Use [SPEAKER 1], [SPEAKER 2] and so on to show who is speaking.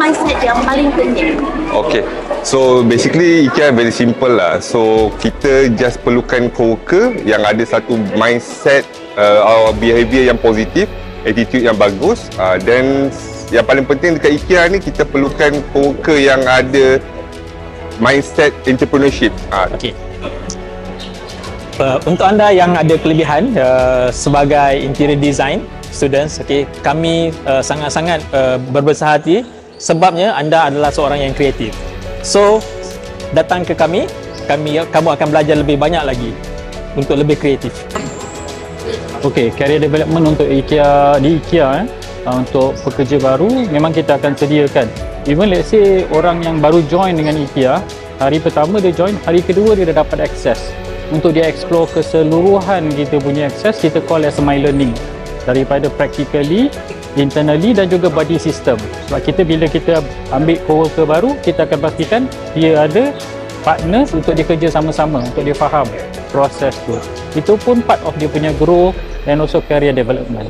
[SPEAKER 1] mindset yang paling penting?
[SPEAKER 2] Okay, so basically IKEA very simple lah. So kita just perlukan coworker yang ada satu mindset or behaviour yang positif, attitude yang bagus. Then yang paling penting dekat IKEA ni, kita perlukan coworker yang ada mindset entrepreneurship.
[SPEAKER 3] Okay. Untuk anda yang ada kelebihan sebagai interior design students, okay, kami sangat-sangat berbesar hati sebabnya anda adalah seorang yang kreatif. So datang ke kami, kamu akan belajar lebih banyak lagi untuk lebih kreatif.
[SPEAKER 4] Okay, career development untuk IKEA di IKEA untuk pekerja baru memang kita akan sediakan. Even let's say orang yang baru join dengan IKEA, hari pertama dia join, hari kedua dia dah dapat akses. Untuk dia explore keseluruhan kita punya akses, kita call as my learning. Daripada practically, internally dan juga body system. Sebab kita bila kita ambil coworker baru, kita akan pastikan dia ada partners untuk dia kerja sama-sama, untuk dia faham proses tu. Itu pun part of dia punya growth and also career development.